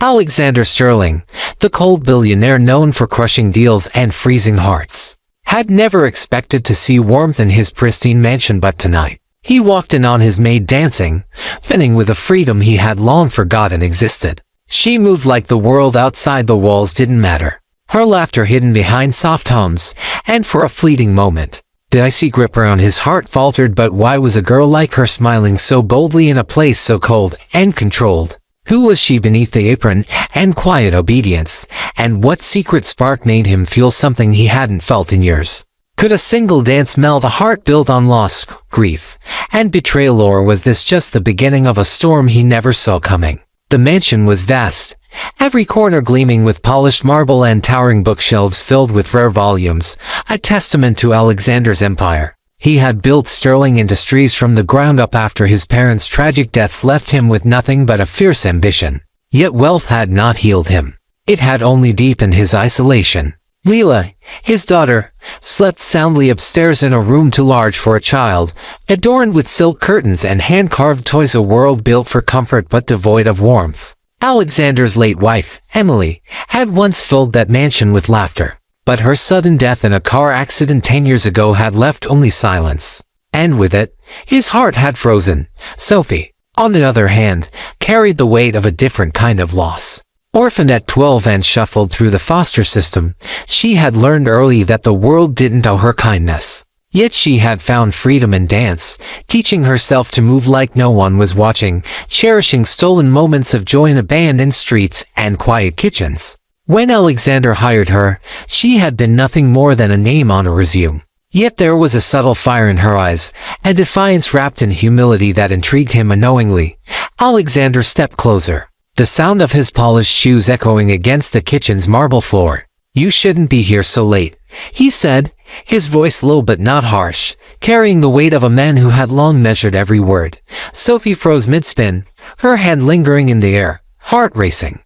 Alexander Sterling, the cold billionaire known for crushing deals and freezing hearts, had never expected to see warmth in his pristine mansion, but tonight, he walked in on his maid dancing, spinning with a freedom he had long forgotten existed. She moved like the world outside the walls didn't matter, her laughter hidden behind soft hums, and for a fleeting moment, the icy grip around his heart faltered. But why was a girl like her smiling so boldly in a place so cold and controlled? Who was she beneath the apron and quiet obedience, and what secret spark made him feel something he hadn't felt in years? Could a single dance melt a heart built on loss, grief, and betrayal, or was this just the beginning of a storm he never saw coming? The mansion was vast, every corner gleaming with polished marble and towering bookshelves filled with rare volumes, a testament to Alexander's empire. He had built Sterling Industries from the ground up after his parents' tragic deaths left him with nothing but a fierce ambition. Yet wealth had not healed him. It had only deepened his isolation. Leela, his daughter, slept soundly upstairs in a room too large for a child, adorned with silk curtains and hand-carved toys, a world built for comfort but devoid of warmth. Alexander's late wife, Emily, had once filled that mansion with laughter. But her sudden death in a car accident 10 years ago had left only silence. And with it, his heart had frozen. Sophie, on the other hand, carried the weight of a different kind of loss. Orphaned at 12 and shuffled through the foster system, she had learned early that the world didn't owe her kindness. Yet she had found freedom in dance, teaching herself to move like no one was watching, cherishing stolen moments of joy in abandoned streets and quiet kitchens. When Alexander hired her, she had been nothing more than a name on a resume. Yet there was a subtle fire in her eyes, a defiance wrapped in humility that intrigued him unknowingly. Alexander stepped closer, the sound of his polished shoes echoing against the kitchen's marble floor. "You shouldn't be here so late," he said, his voice low but not harsh, carrying the weight of a man who had long measured every word. Sophie froze mid-spin, her hand lingering in the air, heart racing.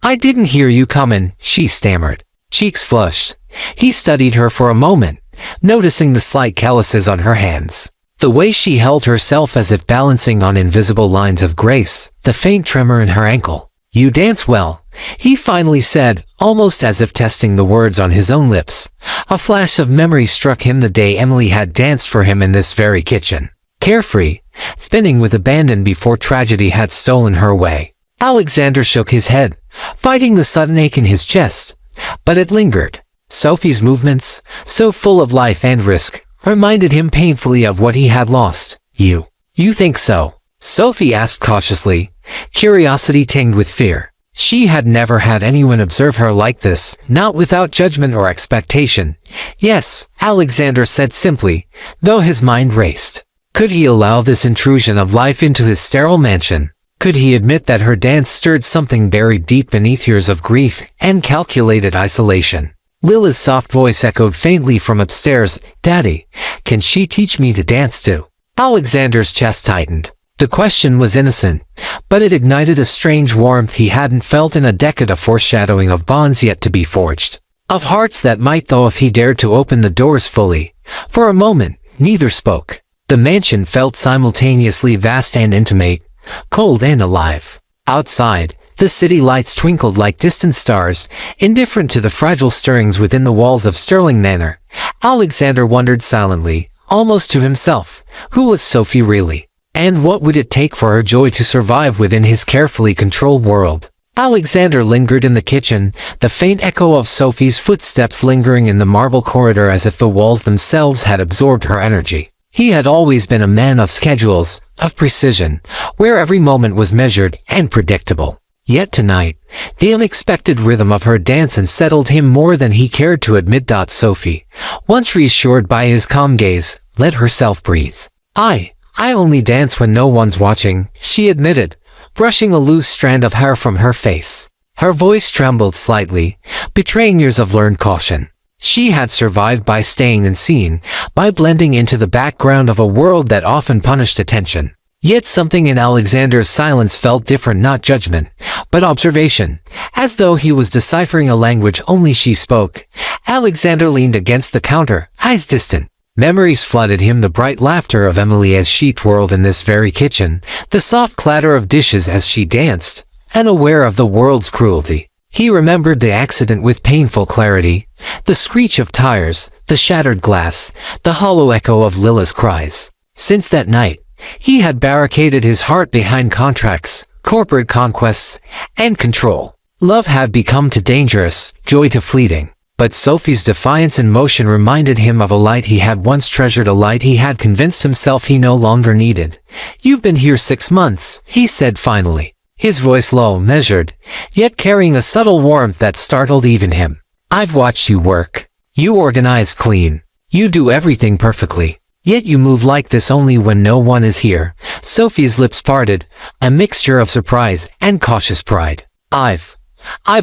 I didn't hear you coming," she stammered, cheeks flushed. He studied her for a moment, noticing the slight calluses on her hands, the way she held herself as if balancing on invisible lines of grace, the faint tremor in her ankle. "You dance well," he finally said, almost as if testing the words on his own lips. A flash of memory struck him, the day Emily had danced for him in this very kitchen. Carefree, spinning with abandon before tragedy had stolen her away. Alexander shook his head, fighting the sudden ache in his chest, but it lingered. Sophie's movements, so full of life and risk, reminded him painfully of what he had lost. You think so?" Sophie asked cautiously, curiosity tinged with fear. She had never had anyone observe her like this, not without judgment or expectation. "Yes," Alexander said simply, though his mind raced. Could he allow this intrusion of life into his sterile mansion? Could he admit that her dance stirred something buried deep beneath years of grief and calculated isolation? Lila's soft voice echoed faintly from upstairs. "Daddy, can she teach me to dance too?" Alexander's chest tightened. The question was innocent, but it ignited a strange warmth he hadn't felt in a decade, a foreshadowing of bonds yet to be forged, of hearts that might thaw if he dared to open the doors fully. For a moment, neither spoke. The mansion felt simultaneously vast and intimate, cold and alive. Outside, the city lights twinkled like distant stars, indifferent to the fragile stirrings within the walls of Sterling Manor. Alexander wondered silently, almost to himself, who was Sophie really? And what would it take for her joy to survive within his carefully controlled world? Alexander lingered in the kitchen, the faint echo of Sophie's footsteps lingering in the marble corridor as if the walls themselves had absorbed her energy. He had always been a man of schedules, of precision, where every moment was measured and predictable. Yet tonight, the unexpected rhythm of her dance unsettled him more than he cared to admit. Sophie, once reassured by his calm gaze, let herself breathe. I only dance when no one's watching," she admitted, brushing a loose strand of hair from her face. Her voice trembled slightly, betraying years of learned caution. She had survived by staying unseen, by blending into the background of a world that often punished attention. Yet something in Alexander's silence felt different, not judgment, but observation, as though he was deciphering a language only she spoke. Alexander leaned against the counter, eyes distant. Memories flooded him, the bright laughter of Emily as she twirled in this very kitchen, the soft clatter of dishes as she danced, unaware of the world's cruelty. He remembered the accident with painful clarity, the screech of tires, the shattered glass, the hollow echo of Lila's cries. Since that night, he had barricaded his heart behind contracts, corporate conquests, and control. Love had become too dangerous, joy too fleeting. But Sophie's defiance in motion reminded him of a light he had once treasured, a light he had convinced himself he no longer needed. "You've been here 6 months," he said finally, his voice low, measured, yet carrying a subtle warmth that startled even him. "I've watched you work. You organize clean. You do everything perfectly. Yet you move like this only when no one is here." Sophie's lips parted, a mixture of surprise and cautious pride. I've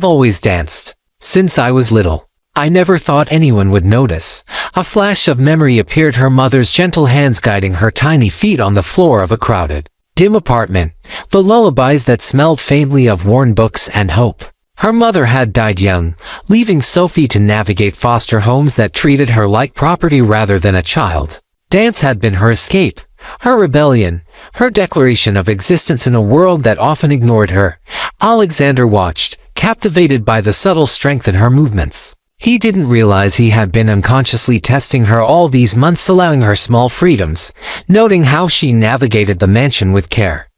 always danced. Since I was little. I never thought anyone would notice." A flash of memory appeared, her mother's gentle hands guiding her tiny feet on the floor of a crowded, dim apartment, the lullabies that smelled faintly of worn books and hope. Her mother had died young, leaving Sophie to navigate foster homes that treated her like property rather than a child. Dance had been her escape, her rebellion, her declaration of existence in a world that often ignored her. Alexander watched, captivated by the subtle strength in her movements. He didn't realize he had been unconsciously testing her all these months, allowing her small freedoms, noting how she navigated the mansion with care,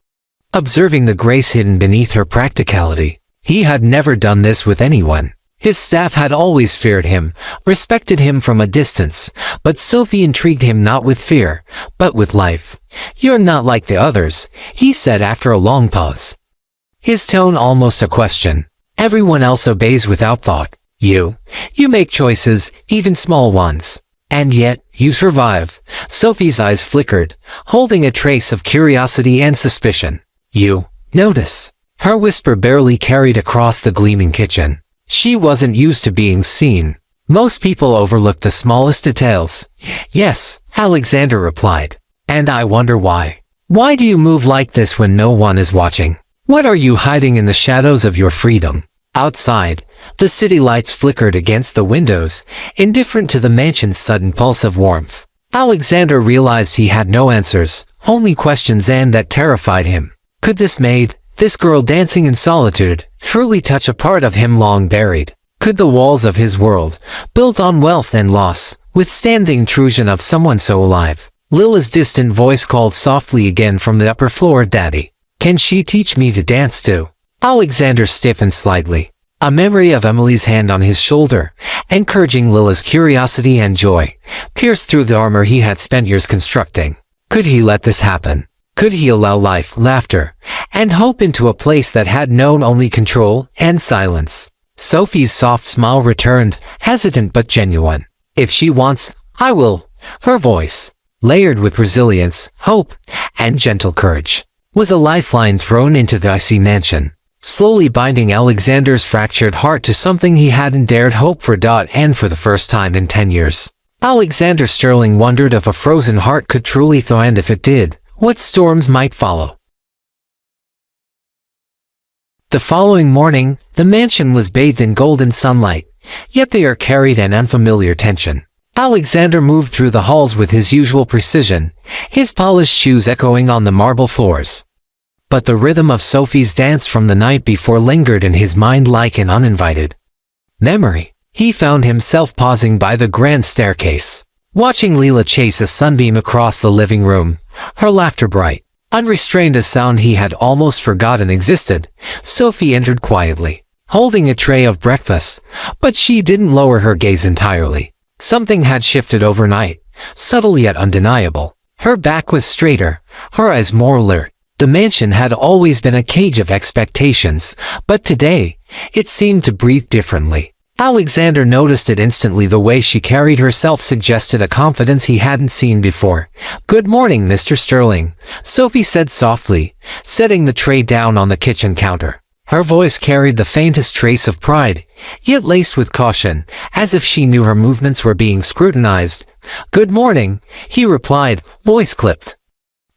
observing the grace hidden beneath her practicality. He had never done this with anyone. His staff had always feared him, respected him from a distance, but Sophie intrigued him not with fear, but with life. "You're not like the others," he said after a long pause, his tone almost a question. "Everyone else obeys without thought. You make choices, even small ones. And yet, you survive." Sophie's eyes flickered, holding a trace of curiosity and suspicion. "You notice?" Her whisper barely carried across the gleaming kitchen. She wasn't used to being seen. Most people overlook the smallest details. "Yes," Alexander replied. "And I wonder why. Why do you move like this when no one is watching? What are you hiding in the shadows of your freedom?" Outside, the city lights flickered against the windows, indifferent to the mansion's sudden pulse of warmth. Alexander realized he had no answers, only questions, and that terrified him. Could this maid, this girl dancing in solitude, truly touch a part of him long buried? Could the walls of his world, built on wealth and loss, withstand the intrusion of someone so alive? Lila's distant voice called softly again from the upper floor, "Daddy, can she teach me to dance too?" Alexander stiffened slightly. A memory of Emily's hand on his shoulder, encouraging Lila's curiosity and joy, pierced through the armor he had spent years constructing. Could he let this happen? Could he allow life, laughter, and hope into a place that had known only control and silence? Sophie's soft smile returned, hesitant but genuine. "If she wants, I will." Her voice, layered with resilience, hope, and gentle courage, was a lifeline thrown into the icy mansion, slowly binding Alexander's fractured heart to something he hadn't dared hope for. And for the first time in 10 years, Alexander Sterling wondered if a frozen heart could truly thaw, and if it did, what storms might follow. The following morning, the mansion was bathed in golden sunlight, yet the air carried an unfamiliar tension. Alexander moved through the halls with his usual precision, his polished shoes echoing on the marble floors. But the rhythm of Sophie's dance from the night before lingered in his mind like an uninvited memory. He found himself pausing by the grand staircase, watching Lila chase a sunbeam across the living room, her laughter bright, unrestrained, a sound he had almost forgotten existed. Sophie entered quietly, holding a tray of breakfast, but she didn't lower her gaze entirely. Something had shifted overnight, subtle yet undeniable. Her back was straighter, her eyes more alert. The mansion had always been a cage of expectations, but today, it seemed to breathe differently. Alexander noticed it instantly. The way she carried herself suggested a confidence he hadn't seen before. "Good morning, Mr. Sterling," Sophie said softly, setting the tray down on the kitchen counter. Her voice carried the faintest trace of pride, yet laced with caution, as if she knew her movements were being scrutinized. "Good morning," he replied, voice clipped.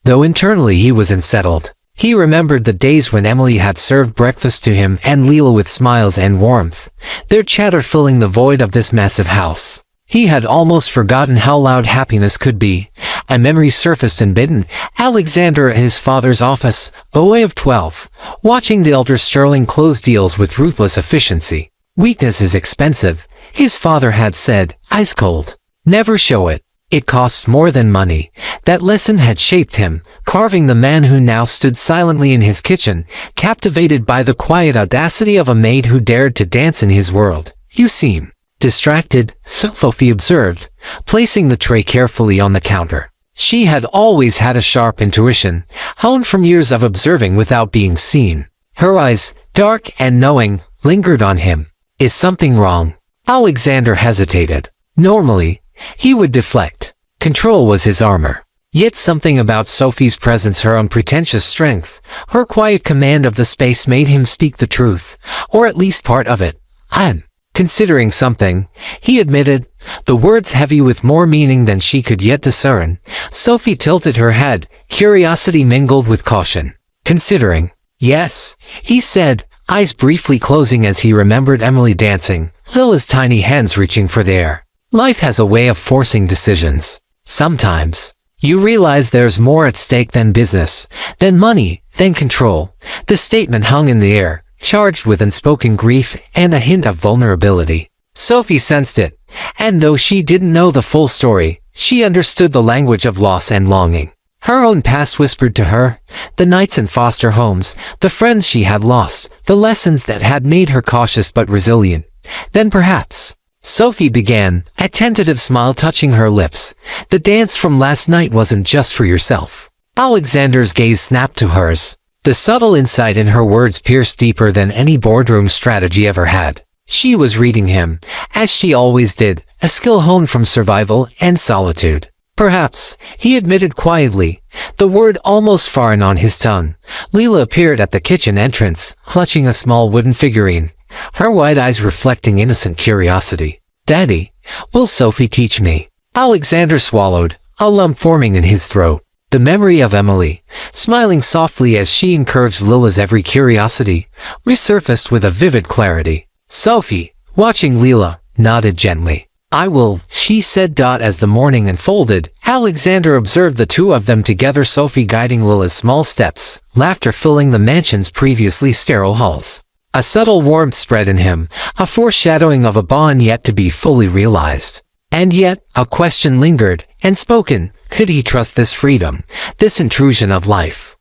Though internally he was unsettled. He remembered the days when Emily had served breakfast to him and Lila with smiles and warmth, their chatter filling the void of this massive house. He had almost forgotten how loud happiness could be. A memory surfaced and bidden Alexander at his father's office, a boy of 12, watching the elder Sterling close deals with ruthless efficiency. Weakness is expensive, his father had said, ice cold. Never show it. It costs more than money. That lesson had shaped him, carving the man who now stood silently in his kitchen, captivated by the quiet audacity of a maid who dared to dance in his world. You seem distracted, Sophie observed, placing the tray carefully on the counter. She had always had a sharp intuition, honed from years of observing without being seen. Her eyes, dark and knowing, lingered on him. Is something wrong? Alexander hesitated. Normally, he would deflect. Control was his armor. Yet something about Sophie's presence, her unpretentious strength, her quiet command of the space made him speak the truth, or at least part of it. I'm considering something, he admitted, the words heavy with more meaning than she could yet discern. Sophie tilted her head, curiosity mingled with caution. Considering? Yes, he said, eyes briefly closing as he remembered Emily dancing, Lila's tiny hands reaching for the air. Life has a way of forcing decisions. Sometimes, you realize there's more at stake than business, than money, than control. The statement hung in the air, charged with unspoken grief and a hint of vulnerability. Sophie sensed it, and though she didn't know the full story, she understood the language of loss and longing. Her own past whispered to her, the nights in foster homes, the friends she had lost, the lessons that had made her cautious but resilient. Then perhaps, Sophie began, a tentative smile touching her lips, the dance from last night wasn't just for yourself. Alexander's gaze snapped to hers. The subtle insight in her words pierced deeper than any boardroom strategy ever had. She was reading him, as she always did, a skill honed from survival and solitude. Perhaps, he admitted quietly, the word almost foreign on his tongue. Leela appeared at the kitchen entrance, clutching a small wooden figurine, her wide eyes reflecting innocent curiosity. Daddy, will Sophie teach me? Alexander swallowed, a lump forming in his throat. The memory of Emily, smiling softly as she encouraged Lila's every curiosity, resurfaced with a vivid clarity. Sophie, watching Leela, nodded gently. I will, she said. As the morning unfolded, Alexander observed the two of them together, Sophie guiding Lila's small steps, laughter filling the mansion's previously sterile halls. A subtle warmth spread in him, a foreshadowing of a bond yet to be fully realized. And yet, a question lingered, unspoken. Could he trust this freedom, this intrusion of life,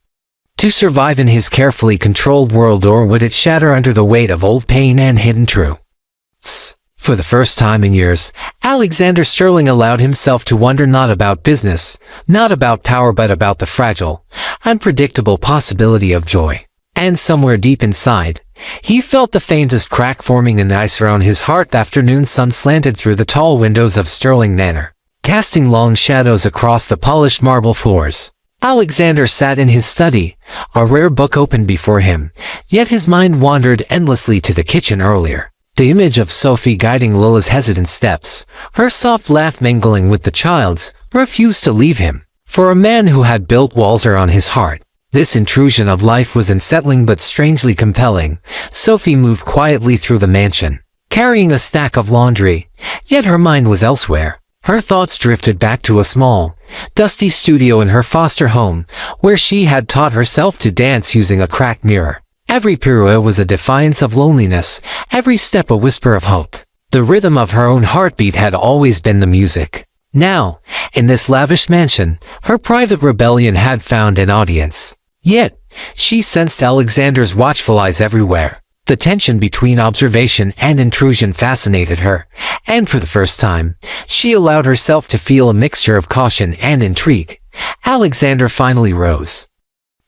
to survive in his carefully controlled world, or would it shatter under the weight of old pain and hidden truths? For the first time in years, Alexander Sterling allowed himself to wonder, not about business, not about power, but about the fragile, unpredictable possibility of joy. And somewhere deep inside, he felt the faintest crack forming in the ice around his heart. The afternoon sun slanted through the tall windows of Sterling Manor, casting long shadows across the polished marble floors. Alexander sat in his study, a rare book open before him, yet his mind wandered endlessly to the kitchen earlier. The image of Sophie guiding Lila's hesitant steps, her soft laugh mingling with the child's, refused to leave him. For a man who had built walls around his heart, this intrusion of life was unsettling but strangely compelling. Sophie moved quietly through the mansion, carrying a stack of laundry, yet her mind was elsewhere. Her thoughts drifted back to a small, dusty studio in her foster home, where she had taught herself to dance using a cracked mirror. Every pirouette was a defiance of loneliness, every step a whisper of hope. The rhythm of her own heartbeat had always been the music. Now, in this lavish mansion, her private rebellion had found an audience. Yet, she sensed Alexander's watchful eyes everywhere. The tension between observation and intrusion fascinated her, and for the first time, she allowed herself to feel a mixture of caution and intrigue. Alexander finally rose,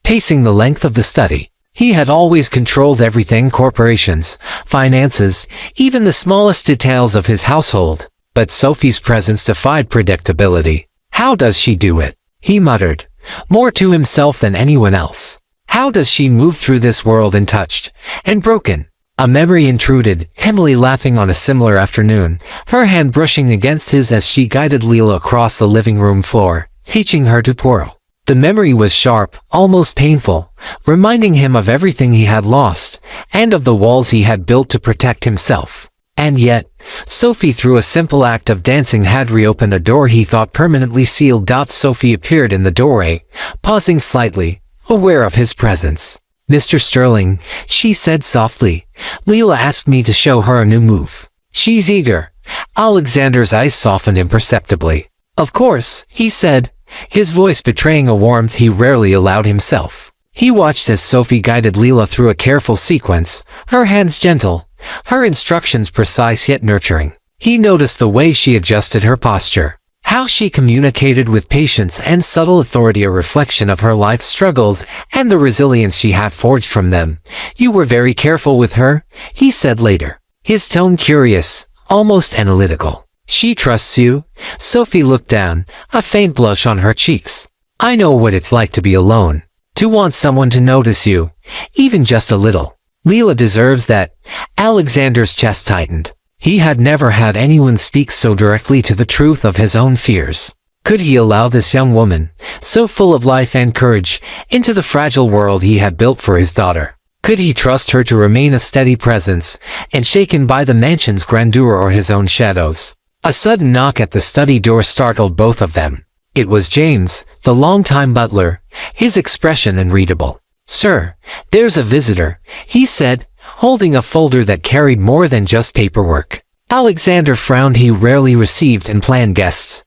pacing the length of the study. He had always controlled everything: corporations, finances, even the smallest details of his household. But Sophie's presence defied predictability. How does she do it? He muttered, more to himself than anyone else. How does she move through this world untouched and broken? A memory intruded, Emily laughing on a similar afternoon, her hand brushing against his as she guided Leela across the living room floor, teaching her to twirl. The memory was sharp, almost painful, reminding him of everything he had lost, and of the walls he had built to protect himself. And yet, Sophie, through a simple act of dancing, had reopened a door he thought permanently sealed. Sophie appeared in the doorway, pausing slightly, aware of his presence. "Mr. Sterling," she said softly, "Leela asked me to show her a new move. She's eager." Alexander's eyes softened imperceptibly. "Of course," he said, his voice betraying a warmth he rarely allowed himself. He watched as Sophie guided Leela through a careful sequence, her hands gentle, her instructions precise yet nurturing. He noticed the way she adjusted her posture, how she communicated with patience and subtle authority, a reflection of her life's struggles and the resilience she had forged from them. "You were very careful with her," he said later, his tone curious, almost analytical. "She trusts you?" Sophie looked down, a faint blush on her cheeks. "I know what it's like to be alone, to want someone to notice you, even just a little. Leela deserves that." Alexander's chest tightened. He had never had anyone speak so directly to the truth of his own fears. Could he allow this young woman, so full of life and courage, into the fragile world he had built for his daughter? Could he trust her to remain a steady presence, unshaken by the mansion's grandeur or his own shadows? A sudden knock at the study door startled both of them. It was James, the longtime butler, his expression unreadable. "Sir, there's a visitor," he said, holding a folder that carried more than just paperwork. Alexander frowned. He rarely received unplanned guests.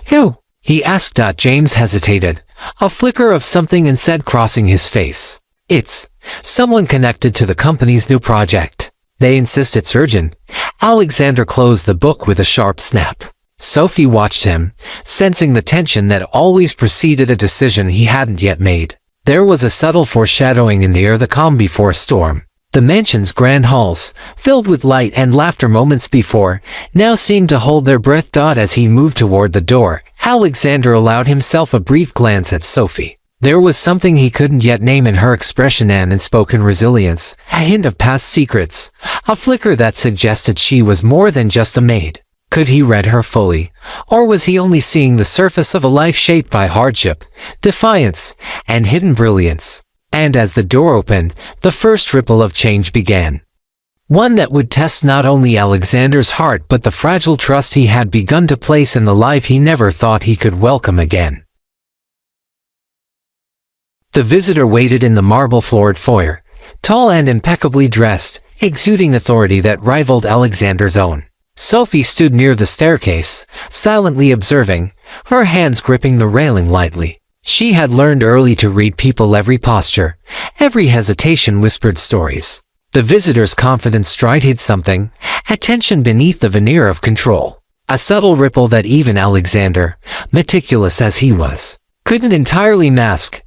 "Who?" he asked. James hesitated, a flicker of something unsaid crossing his face. "It's someone connected to the company's new project. They insist it's urgent." Alexander closed the book with a sharp snap. Sophie watched him, sensing the tension that always preceded a decision he hadn't yet made. There was a subtle foreshadowing in the air, the calm before a storm. The mansion's grand halls, filled with light and laughter moments before, now seemed to hold their breath. As he moved toward the door, Alexander allowed himself a brief glance at Sophie. There was something he couldn't yet name in her expression, an unspoken resilience, a hint of past secrets, a flicker that suggested she was more than just a maid. Could he read her fully, or was he only seeing the surface of a life shaped by hardship, defiance, and hidden brilliance? And as the door opened, the first ripple of change began. One that would test not only Alexander's heart but the fragile trust he had begun to place in the life he never thought he could welcome again. The visitor waited in the marble-floored foyer, tall and impeccably dressed, exuding authority that rivaled Alexander's own. Sophie stood near the staircase, silently observing, her hands gripping the railing lightly. She had learned early to read people. Every posture, every hesitation whispered stories. The visitor's confident stride hid something, a tension beneath the veneer of control. A subtle ripple that even Alexander, meticulous as he was, couldn't entirely mask.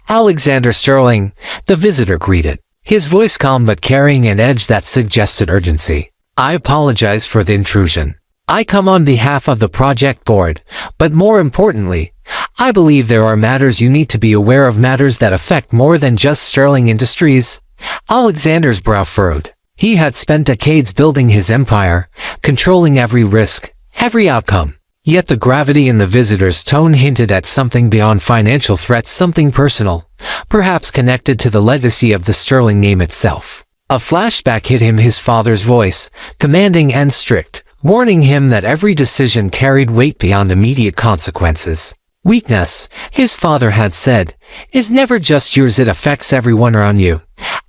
"Alexander Sterling," the visitor greeted, his voice calm but carrying an edge that suggested urgency. "I apologize for the intrusion. I come on behalf of the project board, but more importantly, I believe there are matters you need to be aware of, matters that affect more than just Sterling Industries." Alexander's brow furrowed. He had spent decades building his empire, controlling every risk, every outcome. Yet the gravity in the visitor's tone hinted at something beyond financial threats, something personal, perhaps connected to the legacy of the Sterling name itself. A flashback hit him, his father's voice, commanding and strict, warning him that every decision carried weight beyond immediate consequences. "Weakness," his father had said, "is never just yours, it affects everyone around you."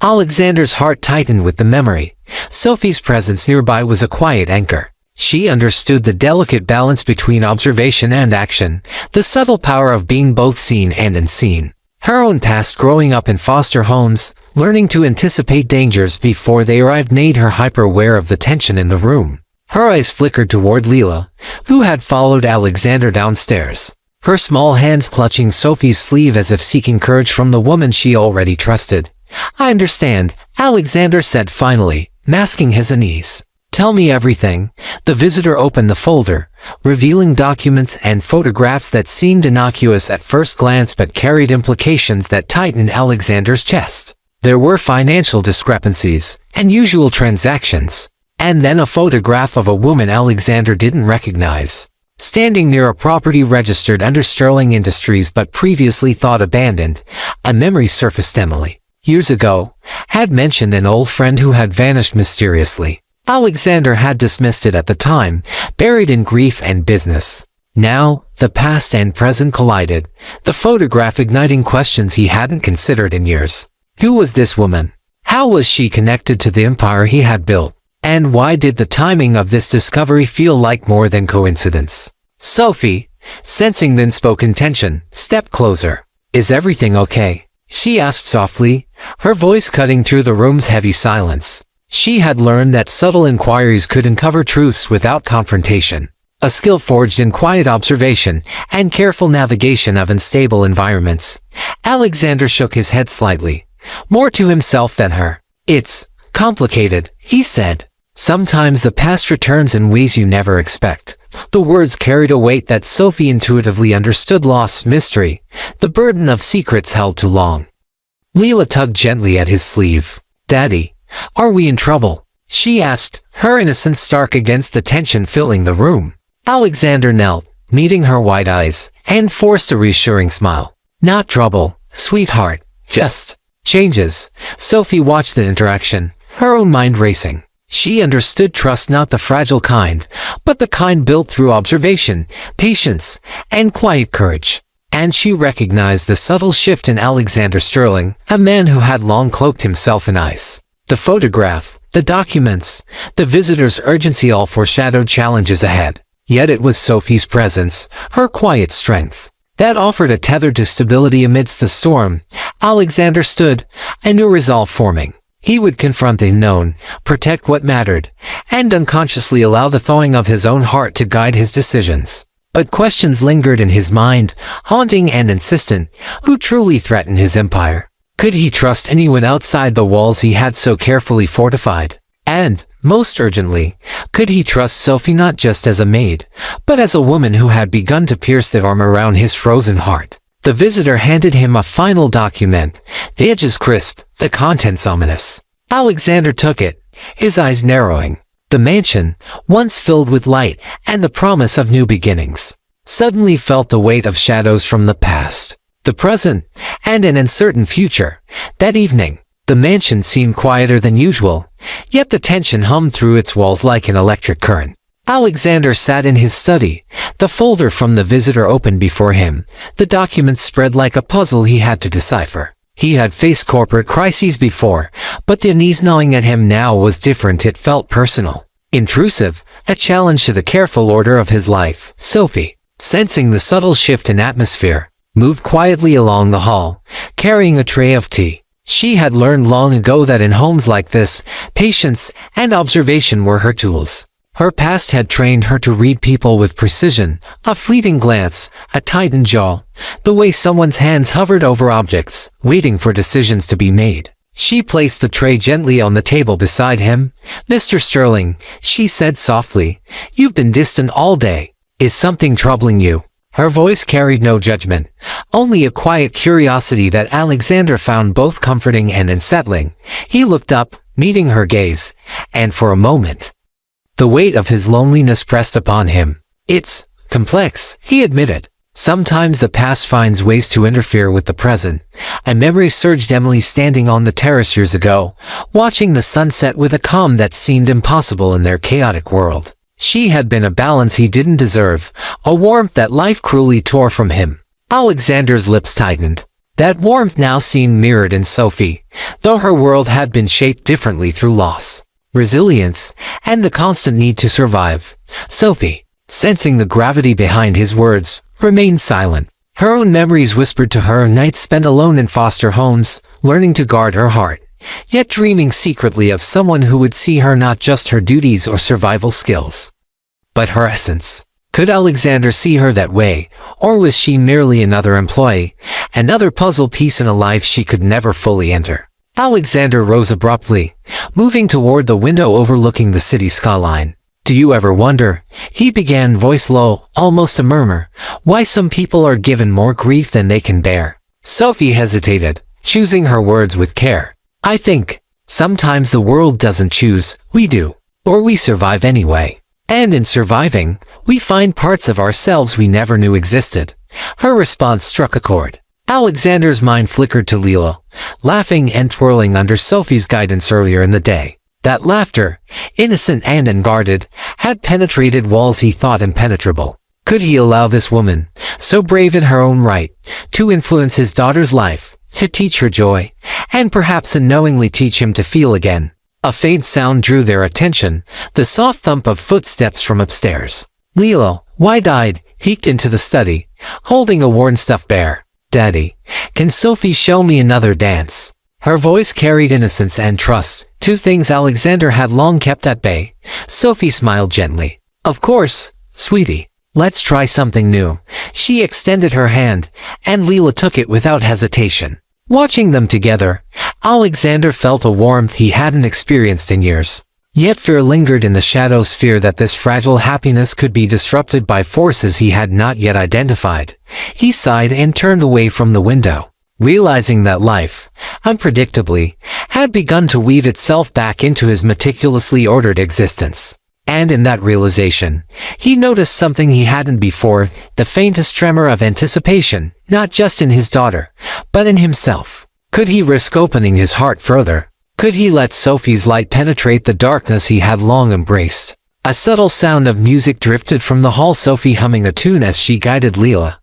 Alexander's heart tightened with the memory. Sophie's presence nearby was a quiet anchor. She understood the delicate balance between observation and action, the subtle power of being both seen and unseen. Her own past, growing up in foster homes, learning to anticipate dangers before they arrived, made her hyper-aware of the tension in the room. Her eyes flickered toward Leela, who had followed Alexander downstairs, her small hands clutching Sophie's sleeve as if seeking courage from the woman she already trusted. "I understand," Alexander said finally, masking his unease. "Tell me everything." The visitor opened the folder, revealing documents and photographs that seemed innocuous at first glance but carried implications that tightened Alexander's chest. There were financial discrepancies, unusual transactions, and then a photograph of a woman Alexander didn't recognize, standing near a property registered under Sterling Industries but previously thought abandoned. A memory surfaced. Emily, years ago, had mentioned an old friend who had vanished mysteriously. Alexander had dismissed it at the time, buried in grief and business. Now, the past and present collided, the photograph igniting questions he hadn't considered in years. Who was this woman? How was she connected to the empire he had built? And why did the timing of this discovery feel like more than coincidence? Sophie, sensing the unspoken tension, stepped closer. Is everything okay? She asked softly, her voice cutting through the room's heavy silence. She had learned that subtle inquiries could uncover truths without confrontation, a skill forged in quiet observation and careful navigation of unstable environments. Alexander shook his head slightly, more to himself than her. It's complicated, he said. Sometimes the past returns in ways you never expect. The words carried a weight that Sophie intuitively understood. Loss, mystery, the burden of secrets held too long. Leela tugged gently at his sleeve. Daddy, are we in trouble? She asked, her innocence stark against the tension filling the room. Alexander knelt, meeting her wide eyes, and forced a reassuring smile. Not trouble, sweetheart, just changes. Sophie watched the interaction, her own mind racing. She understood trust, not the fragile kind, but the kind built through observation, patience, and quiet courage. And she recognized the subtle shift in Alexander Sterling, a man who had long cloaked himself in ice. The photograph, the documents, the visitor's urgency all foreshadowed challenges ahead. Yet it was Sophie's presence, her quiet strength, that offered a tether to stability amidst the storm. Alexander stood, a new resolve forming. He would confront the unknown, protect what mattered, and unconsciously allow the thawing of his own heart to guide his decisions. But questions lingered in his mind, haunting and insistent. Who truly threatened his empire? Could he trust anyone outside the walls he had so carefully fortified? And, most urgently, could he trust Sophie not just as a maid, but as a woman who had begun to pierce the armor around his frozen heart? The visitor handed him a final document, the edges crisp, the contents ominous. Alexander took it, his eyes narrowing. The mansion, once filled with light and the promise of new beginnings, suddenly felt the weight of shadows from the past, the present, and an uncertain future. That evening, the mansion seemed quieter than usual, yet the tension hummed through its walls like an electric current. Alexander sat in his study, the folder from the visitor open before him, the documents spread like a puzzle he had to decipher. He had faced corporate crises before, but the unease gnawing at him now was different. It felt personal, intrusive, a challenge to the careful order of his life. Sophie, sensing the subtle shift in atmosphere, moved quietly along the hall, carrying a tray of tea. She had learned long ago that in homes like this, patience and observation were her tools. Her past had trained her to read people with precision, a fleeting glance, a tightened jaw, the way someone's hands hovered over objects, waiting for decisions to be made. She placed the tray gently on the table beside him. Mr. Sterling, she said softly, you've been distant all day. Is something troubling you? Her voice carried no judgment, only a quiet curiosity that Alexander found both comforting and unsettling. He looked up, meeting her gaze, and for a moment, the weight of his loneliness pressed upon him. It's complex, he admitted. Sometimes the past finds ways to interfere with the present. A memory surged. Emily standing on the terrace years ago, watching the sunset with a calm that seemed impossible in their chaotic world. She had been a balance he didn't deserve, a warmth that life cruelly tore from him. Alexander's lips tightened. That warmth now seemed mirrored in Sophie, though her world had been shaped differently through loss, resilience, and the constant need to survive. Sophie, sensing the gravity behind his words, remained silent. Her own memories whispered to her nights spent alone in foster homes, learning to guard her heart, yet dreaming secretly of someone who would see her not just her duties or survival skills, but her essence. Could Alexander see her that way, or was she merely another employee, another puzzle piece in a life she could never fully enter? Alexander rose abruptly, moving toward the window overlooking the city skyline. Do you ever wonder, he began, voice low, almost a murmur, why some people are given more grief than they can bear? Sophie hesitated, choosing her words with care. I think, sometimes the world doesn't choose, we do. Or we survive anyway. And in surviving, we find parts of ourselves we never knew existed. Her response struck a chord. Alexander's mind flickered to Leela, laughing and twirling under Sophie's guidance earlier in the day. That laughter, innocent and unguarded, had penetrated walls he thought impenetrable. Could he allow this woman, so brave in her own right, to influence his daughter's life, to teach her joy, and perhaps unknowingly teach him to feel again? A faint sound drew their attention, the soft thump of footsteps from upstairs. Leela, wide-eyed, peeked into the study, holding a worn stuffed bear. "Daddy, can Sophie show me another dance?" Her voice carried innocence and trust, two things Alexander had long kept at bay. Sophie smiled gently. "Of course, sweetie. Let's try something new." She extended her hand, and Leela took it without hesitation. Watching them together, Alexander felt a warmth he hadn't experienced in years. Yet fear lingered in the shadows, fear that this fragile happiness could be disrupted by forces he had not yet identified. He sighed and turned away from the window, realizing that life, unpredictably, had begun to weave itself back into his meticulously ordered existence. And in that realization, he noticed something he hadn't before, the faintest tremor of anticipation, not just in his daughter, but in himself. Could he risk opening his heart further? Could he let Sophie's light penetrate the darkness he had long embraced? A subtle sound of music drifted from the hall, Sophie humming a tune as she guided Leela.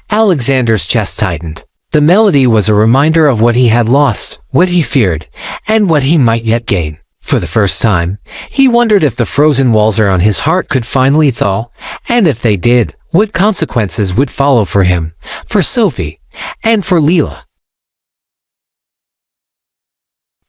Alexander's chest tightened. The melody was a reminder of what he had lost, what he feared, and what he might yet gain. For the first time, he wondered if the frozen walls around his heart could finally thaw, and if they did, what consequences would follow for him, for Sophie, and for Leela.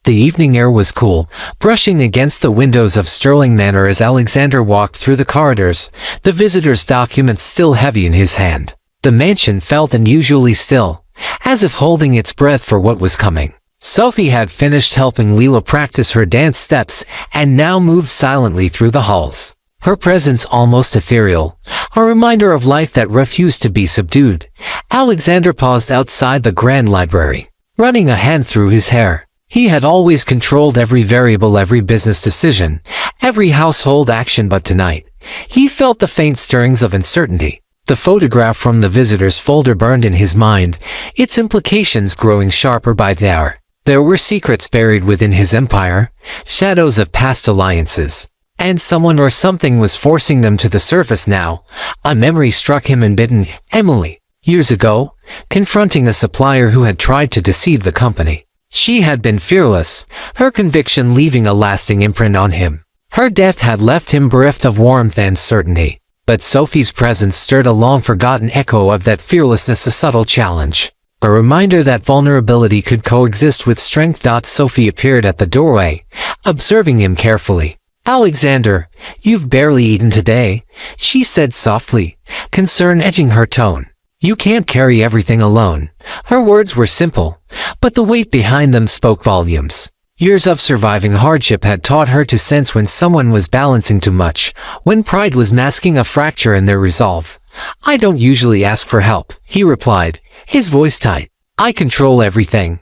The evening air was cool, brushing against the windows of Sterling Manor as Alexander walked through the corridors, the visitor's documents still heavy in his hand. The mansion felt unusually still, as if holding its breath for what was coming. Sophie had finished helping Leela practice her dance steps and now moved silently through the halls. Her presence almost ethereal, a reminder of life that refused to be subdued. Alexander paused outside the grand library, running a hand through his hair. He had always controlled every variable, every business decision, every household action, but tonight, he felt the faint stirrings of uncertainty. The photograph from the visitor's folder burned in his mind, its implications growing sharper by the hour. There were secrets buried within his empire, shadows of past alliances, and someone or something was forcing them to the surface now. A memory struck him unbidden. Emily, years ago, confronting a supplier who had tried to deceive the company. She had been fearless, her conviction leaving a lasting imprint on him. Her death had left him bereft of warmth and certainty. But Sophie's presence stirred a long-forgotten echo of that fearlessness, a subtle challenge. A reminder that vulnerability could coexist with strength. Sophie appeared at the doorway, observing him carefully. "Alexander, you've barely eaten today," she said softly, concern edging her tone. "You can't carry everything alone." Her words were simple, but the weight behind them spoke volumes. Years of surviving hardship had taught her to sense when someone was balancing too much, when pride was masking a fracture in their resolve. "I don't usually ask for help," he replied, his voice tight. "I control everything.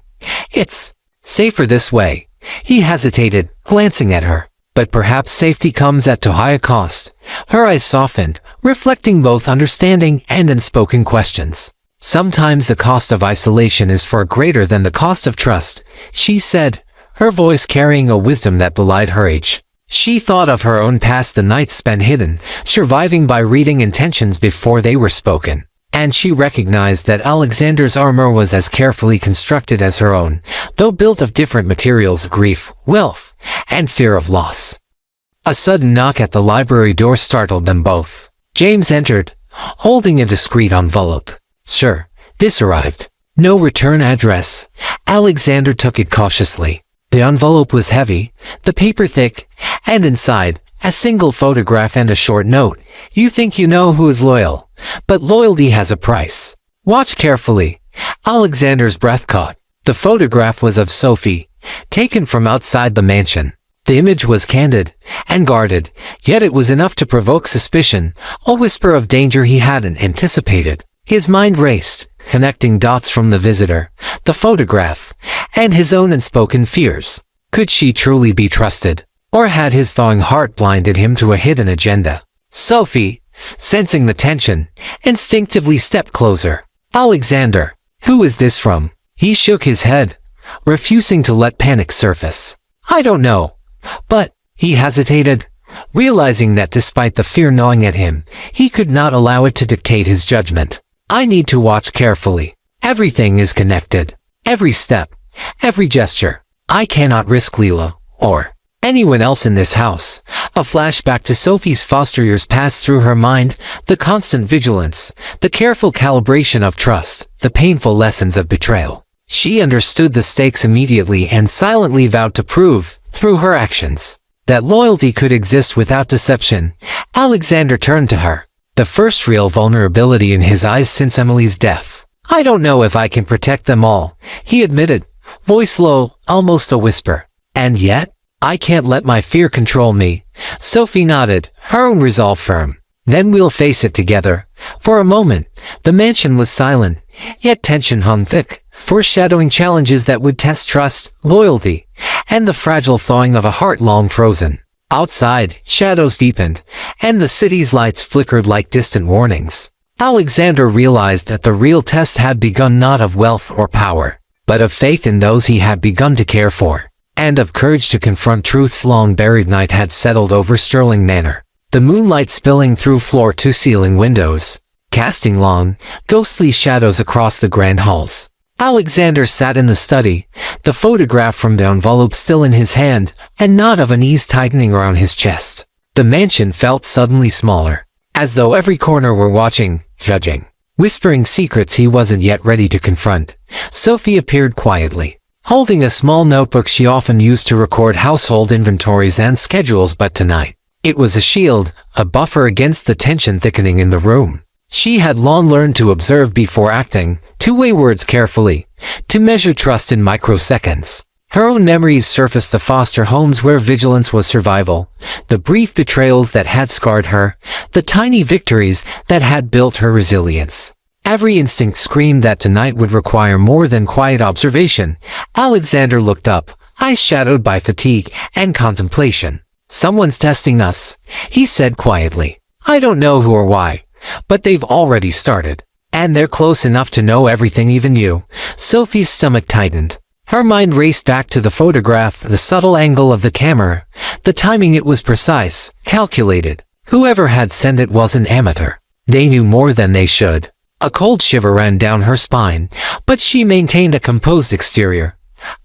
It's safer this way." He hesitated, glancing at her. But perhaps safety comes at too high a cost. Her eyes softened, reflecting both understanding and unspoken questions. "Sometimes the cost of isolation is far greater than the cost of trust," she said, her voice carrying a wisdom that belied her age. She thought of her own past, the nights spent hidden, surviving by reading intentions before they were spoken. And she recognized that Alexander's armor was as carefully constructed as her own, though built of different materials: grief, wealth, and fear of loss. A sudden knock at the library door startled them both. James entered, holding a discreet envelope. "Sir, this arrived. No return address." Alexander took it cautiously. The envelope was heavy, the paper thick, and inside, a single photograph and a short note. "You think you know who is loyal, but loyalty has a price. Watch carefully." Alexander's breath caught. The photograph was of Sophie, taken from outside the mansion. The image was candid and guarded, yet it was enough to provoke suspicion, a whisper of danger he hadn't anticipated. His mind raced, connecting dots from the visitor, the photograph, and his own unspoken fears. Could she truly be trusted? Or had his thawing heart blinded him to a hidden agenda? Sophie, sensing the tension, instinctively stepped closer. "Alexander, who is this from?" He shook his head, refusing to let panic surface. "I don't know. But he hesitated, realizing that despite the fear gnawing at him, he could not allow it to dictate his judgment. I need to watch carefully. Everything is connected. Every step, every gesture. I cannot risk Leela, or anyone else in this house. A flashback to Sophie's foster years passed through her mind, the constant vigilance, the careful calibration of trust, the painful lessons of betrayal. She understood the stakes immediately and silently vowed to prove, through her actions, that loyalty could exist without deception. Alexander turned to her, the first real vulnerability in his eyes since Emily's death. I don't know if I can protect them all, he admitted, voice low, almost a whisper. And yet, I can't let my fear control me. Sophie nodded, her own resolve firm. Then we'll face it together. For a moment, the mansion was silent, yet tension hung thick, foreshadowing challenges that would test trust, loyalty, and the fragile thawing of a heart long frozen. Outside, shadows deepened, and the city's lights flickered like distant warnings. Alexander realized that the real test had begun, not of wealth or power, but of faith in those he had begun to care for, and of courage to confront truths long buried. Night had settled over Sterling Manor, the moonlight spilling through floor-to-ceiling windows, casting long, ghostly shadows across the grand halls. Alexander sat in the study, the photograph from the envelope still in his hand, a knot of unease tightening around his chest. The mansion felt suddenly smaller, as though every corner were watching, judging, whispering secrets he wasn't yet ready to confront. Sophie appeared quietly, holding a small notebook she often used to record household inventories and schedules, but tonight, it was a shield, a buffer against the tension thickening in the room. She had long learned to observe before acting, to weigh words carefully, to measure trust in microseconds. Her own memories surfaced, the foster homes where vigilance was survival, the brief betrayals that had scarred her, the tiny victories that had built her resilience. Every instinct screamed that tonight would require more than quiet observation. Alexander looked up, eyes shadowed by fatigue and contemplation. Someone's testing us, he said quietly. I don't know who or why, but they've already started. And they're close enough to know everything, even you. Sophie's stomach tightened. Her mind raced back to the photograph, the subtle angle of the camera. The timing, it was precise, calculated. Whoever had sent it was an amateur. They knew more than they should. A cold shiver ran down her spine, but she maintained a composed exterior.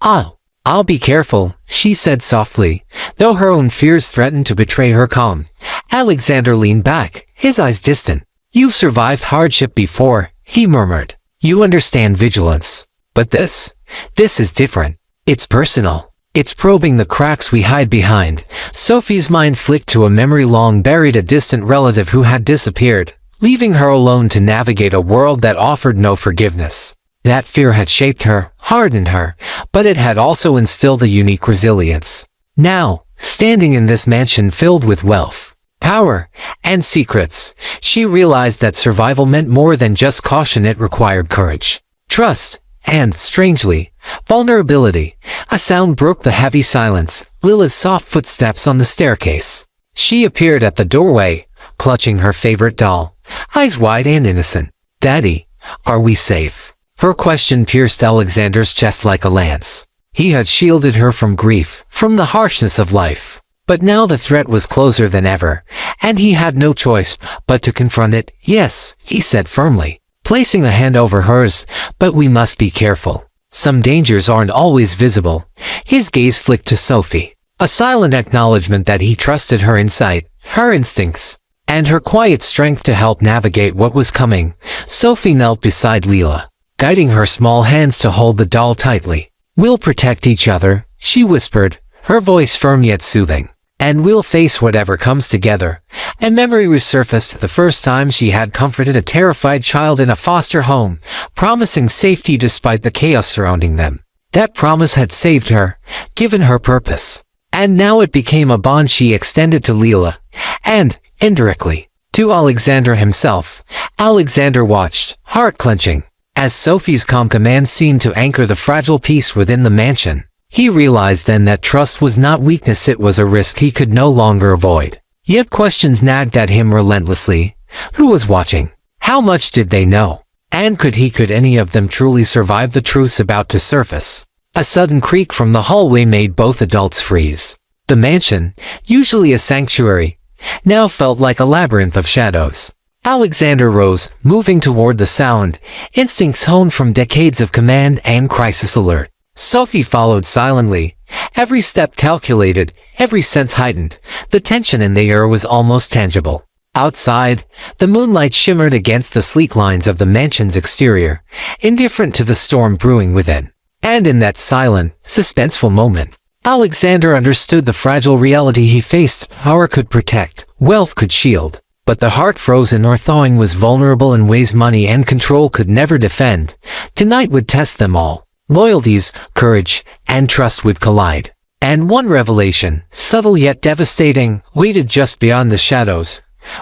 I'll be careful, she said softly, though her own fears threatened to betray her calm. Alexander leaned back, his eyes distant. You've survived hardship before, he murmured. You understand vigilance. But this is different. It's personal. It's probing the cracks we hide behind. Sophie's mind flicked to a memory long buried, a distant relative who had disappeared, leaving her alone to navigate a world that offered no forgiveness. That fear had shaped her, hardened her, but it had also instilled a unique resilience. Now, standing in this mansion filled with wealth, power, and secrets, she realized that survival meant more than just caution. It required courage, trust, and, strangely, vulnerability. A sound broke the heavy silence, Lila's soft footsteps on the staircase. She appeared at the doorway, clutching her favorite doll, eyes wide and innocent. Daddy, are we safe? Her question pierced Alexander's chest like a lance. He had shielded her from grief, from the harshness of life. But now the threat was closer than ever, and he had no choice but to confront it. Yes, he said firmly, placing a hand over hers, but we must be careful. Some dangers aren't always visible. His gaze flicked to Sophie, a silent acknowledgement that he trusted her insight, her instincts, and her quiet strength to help navigate what was coming. Sophie knelt beside Leela, guiding her small hands to hold the doll tightly. We'll protect each other, she whispered, her voice firm yet soothing. And we'll face whatever comes together. A memory resurfaced, the first time she had comforted a terrified child in a foster home, promising safety despite the chaos surrounding them. That promise had saved her, given her purpose. And now it became a bond she extended to Leela, and, indirectly, to Alexander himself. Alexander watched, heart clenching, as Sophie's calm command seemed to anchor the fragile peace within the mansion. He realized then that trust was not weakness, it was a risk he could no longer avoid. Yet questions nagged at him relentlessly. Who was watching? How much did they know? And could any of them truly survive the truths about to surface? A sudden creak from the hallway made both adults freeze. The mansion, usually a sanctuary, now felt like a labyrinth of shadows. Alexander rose, moving toward the sound, instincts honed from decades of command and crisis alert. Sophie followed silently, every step calculated, every sense heightened. The tension in the air was almost tangible. Outside, the moonlight shimmered against the sleek lines of the mansion's exterior, indifferent to the storm brewing within. And in that silent, suspenseful moment, Alexander understood the fragile reality he faced. Power could protect, wealth could shield, but the heart frozen or thawing was vulnerable in ways money and control could never defend. Tonight would test them all. Loyalties, courage, and trust would collide. And one revelation, subtle yet devastating, waited just beyond the shadows,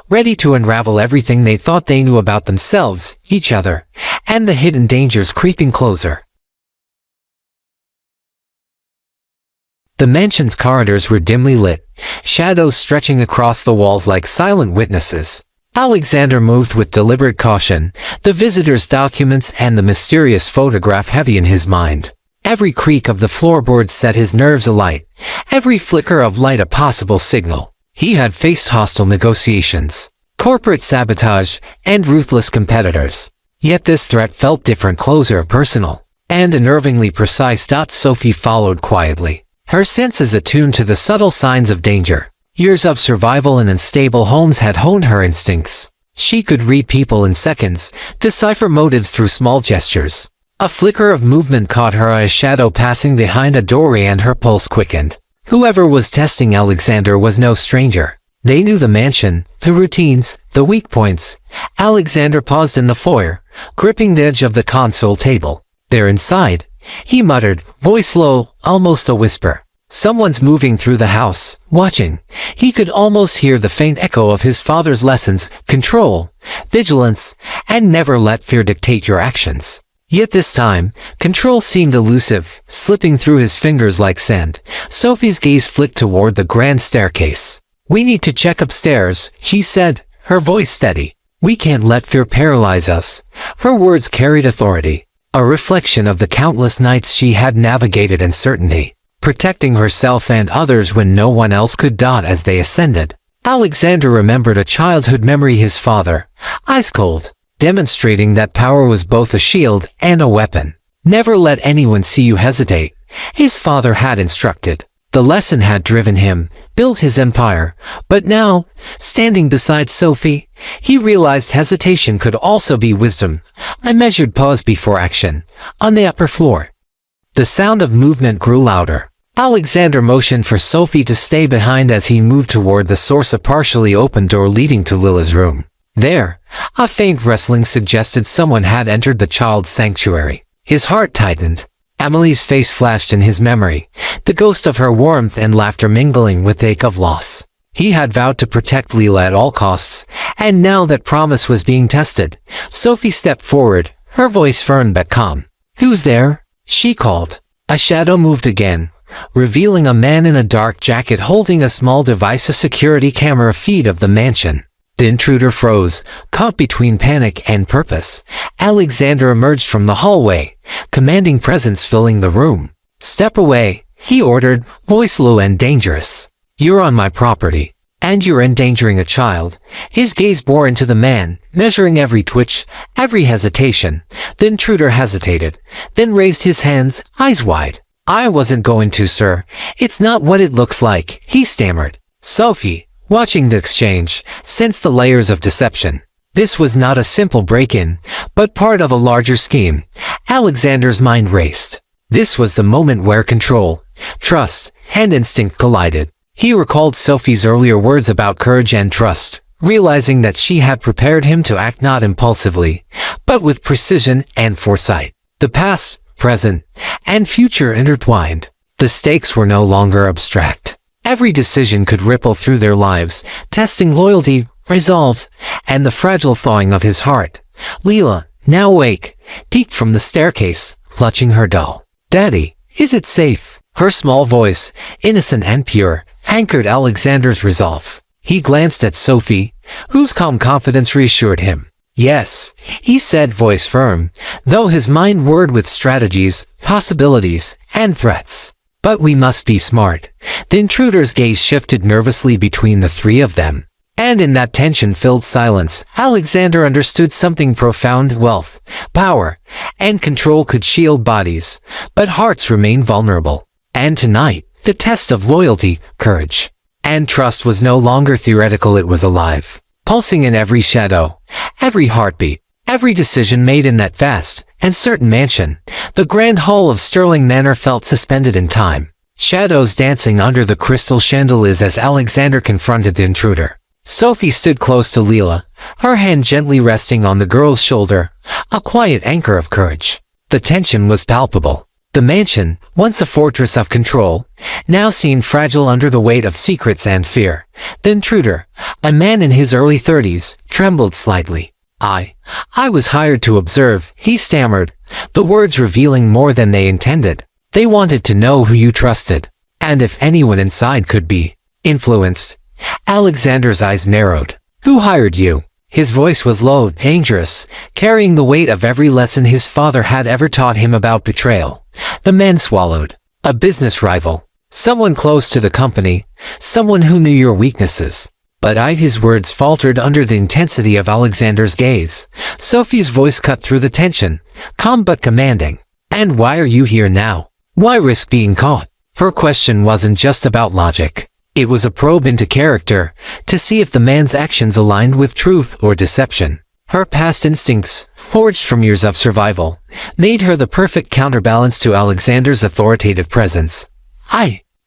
ready to unravel everything they thought they knew about themselves, each other, and the hidden dangers creeping closer. The mansion's corridors were dimly lit, shadows stretching across the walls like silent witnesses. Alexander moved with deliberate caution, the visitor's documents and the mysterious photograph heavy in his mind. Every creak of the floorboards set his nerves alight, every flicker of light a possible signal. He had faced hostile negotiations, corporate sabotage, and ruthless competitors. Yet this threat felt different, closer, personal, and unnervingly precise. Sophie followed quietly, her senses attuned to the subtle signs of danger. Years of survival in unstable homes had honed her instincts. She could read people in seconds, decipher motives through small gestures. A flicker of movement caught her eye, a shadow passing behind a doorway, and her pulse quickened. Whoever was testing Alexander was no stranger. They knew the mansion, the routines, the weak points. Alexander paused in the foyer, gripping the edge of the console table. There inside, he muttered, voice low, almost a whisper. Someone's moving through the house, watching. He could almost hear the faint echo of his father's lessons: control, vigilance, and never let fear dictate your actions. Yet this time, control seemed elusive, slipping through his fingers like sand. Sophie's gaze flicked toward the grand staircase. We need to check upstairs, she said, her voice steady. We can't let fear paralyze us. Her words carried authority, a reflection of the countless nights she had navigated uncertainty, protecting herself and others when no one else could. As they ascended, Alexander remembered a childhood memory, his father, ice cold, demonstrating that power was both a shield and a weapon. Never let anyone see you hesitate, his father had instructed. The lesson had driven him, built his empire, but now, standing beside Sophie, he realized hesitation could also be wisdom, a measured pause before action. On the upper floor, the sound of movement grew louder. Alexander motioned for Sophie to stay behind as he moved toward the source, a partially open door leading to Lila's room. There, a faint rustling suggested someone had entered the child's sanctuary. His heart tightened. Emily's face flashed in his memory, the ghost of her warmth and laughter mingling with the ache of loss. He had vowed to protect Lila at all costs, and now that promise was being tested. Sophie stepped forward, her voice firm but calm. "Who's there?" she called. A shadow moved again, revealing a man in a dark jacket holding a small device, a security camera feed of the mansion. The intruder froze, caught between panic and purpose. Alexander emerged from the hallway, commanding presence filling the room. "Step away," he ordered, voice low and dangerous. "You're on my property, and you're endangering a child." His gaze bore into the man, measuring every twitch, every hesitation. The intruder hesitated, then raised his hands, eyes wide. "I wasn't going to, sir. It's not what it looks like," he stammered. Sophie, watching the exchange, sensed the layers of deception. This was not a simple break-in, but part of a larger scheme. Alexander's mind raced. This was the moment where control, trust, and instinct collided. He recalled Sophie's earlier words about courage and trust, realizing that she had prepared him to act not impulsively, but with precision and foresight. The past, present, and future intertwined. The stakes were no longer abstract. Every decision could ripple through their lives, testing loyalty, resolve, and the fragile thawing of his heart. Lila, now awake, peeked from the staircase, clutching her doll. "Daddy, is it safe?" Her small voice, innocent and pure, anchored Alexander's resolve. He glanced at Sophie, whose calm confidence reassured him. "Yes," he said, voice firm, though his mind whirred with strategies, possibilities, and threats. But we must be smart. The intruder's gaze shifted nervously between the three of them. And in that tension-filled silence, Alexander understood something profound. Wealth, power, and control could shield bodies, but hearts remain vulnerable. And tonight, the test of loyalty, courage, and trust was no longer theoretical, it was alive, pulsing in every shadow, every heartbeat, every decision made in that vast and certain mansion. The grand hall of Sterling Manor felt suspended in time, shadows dancing under the crystal chandeliers as Alexander confronted the intruder. Sophie stood close to Leela, her hand gently resting on the girl's shoulder, a quiet anchor of courage. The tension was palpable. The mansion, once a fortress of control, now seemed fragile under the weight of secrets and fear. The intruder, a man in his early 30s, trembled slightly. I was hired to observe, he stammered, the words revealing more than they intended. They wanted to know who you trusted, and if anyone inside could be influenced. Alexander's eyes narrowed. Who hired you? His voice was low, dangerous, carrying the weight of every lesson his father had ever taught him about betrayal. The man swallowed. A business rival. Someone close to the company. Someone who knew your weaknesses. But his words faltered under the intensity of Alexander's gaze. Sophie's voice cut through the tension, calm but commanding. And why are you here now? Why risk being caught? Her question wasn't just about logic. It was a probe into character, to see if the man's actions aligned with truth or deception. Her past instincts, forged from years of survival, made her the perfect counterbalance to Alexander's authoritative presence.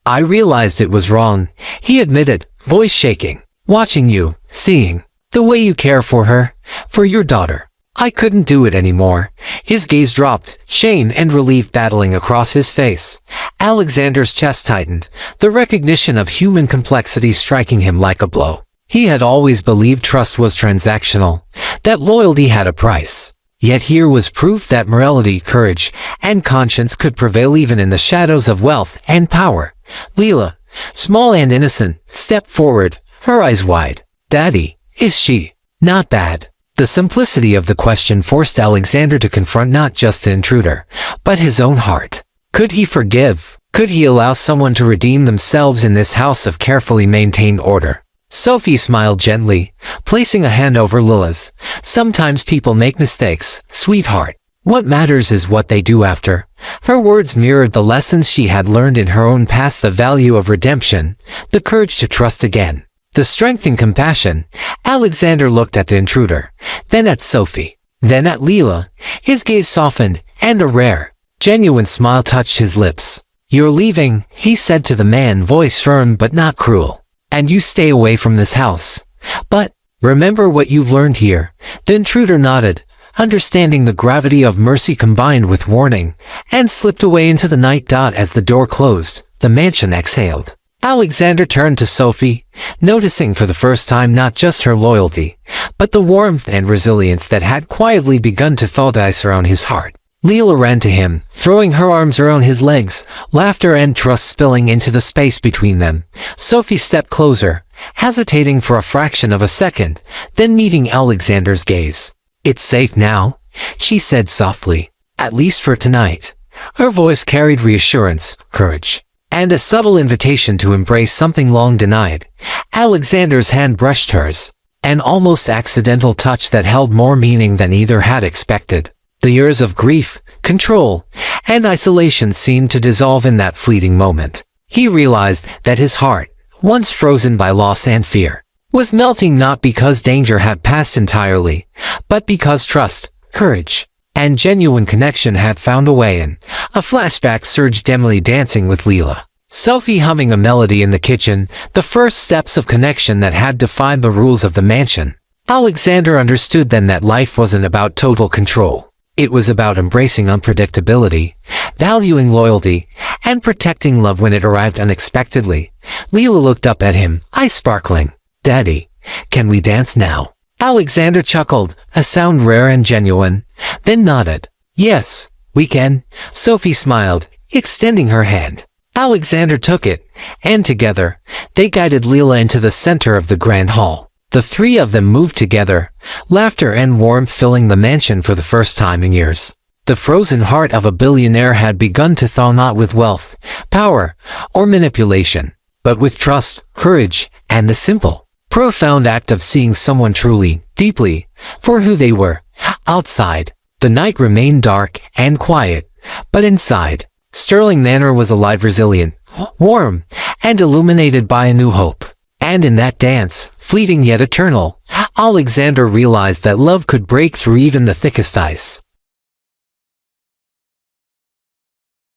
I realized it was wrong, he admitted, voice shaking. Watching you, seeing the way you care for her, for your daughter. I couldn't do it anymore. His gaze dropped, shame and relief battling across his face. Alexander's chest tightened, the recognition of human complexity striking him like a blow. He had always believed trust was transactional, that loyalty had a price. Yet here was proof that morality, courage, and conscience could prevail even in the shadows of wealth and power. Leela, small and innocent, stepped forward, her eyes wide. Daddy, is she not bad? The simplicity of the question forced Alexander to confront not just the intruder, but his own heart. Could he forgive? Could he allow someone to redeem themselves in this house of carefully maintained order? Sophie smiled gently, placing a hand over Lila's. Sometimes people make mistakes, sweetheart. What matters is what they do after. Her words mirrored the lessons she had learned in her own past, the value of redemption, the courage to trust again. The strength and compassion. Alexander looked at the intruder, then at Sophie, then at Leela. His gaze softened, and a rare, genuine smile touched his lips. You're leaving, he said to the man, voice firm but not cruel. And you stay away from this house. But remember what you've learned here. The intruder nodded, understanding the gravity of mercy combined with warning, and slipped away into the night. As the door closed, the mansion exhaled. Alexander turned to Sophie, noticing for the first time not just her loyalty, but the warmth and resilience that had quietly begun to thaw the ice around his heart. Leela ran to him, throwing her arms around his legs, laughter and trust spilling into the space between them. Sophie stepped closer, hesitating for a fraction of a second, then meeting Alexander's gaze. It's safe now, she said softly, at least for tonight. Her voice carried reassurance, courage, and a subtle invitation to embrace something long denied. Alexander's hand brushed hers, an almost accidental touch that held more meaning than either had expected. The years of grief, control, and isolation seemed to dissolve in that fleeting moment. He realized that his heart, once frozen by loss and fear, was melting not because danger had passed entirely, but because trust, courage, and genuine connection had found a way in. A flashback surged, dimly dancing with Leela. Sophie humming a melody in the kitchen, the first steps of connection that had defied the rules of the mansion. Alexander understood then that life wasn't about total control. It was about embracing unpredictability, valuing loyalty, and protecting love when it arrived unexpectedly. Leela looked up at him, eyes sparkling. Daddy, can we dance now? Alexander chuckled, a sound rare and genuine, then nodded. Yes, we can. Sophie smiled, extending her hand. Alexander took it, and together, they guided Leela into the center of the grand hall. The three of them moved together, laughter and warmth filling the mansion for the first time in years. The frozen heart of a billionaire had begun to thaw not with wealth, power, or manipulation, but with trust, courage, and the simple, profound act of seeing someone truly, deeply, for who they were. Outside, the night remained dark and quiet, but inside, Sterling Manor was alive, resilient, warm, and illuminated by a new hope. And in that dance, fleeting yet eternal, Alexander realized that love could break through even the thickest ice.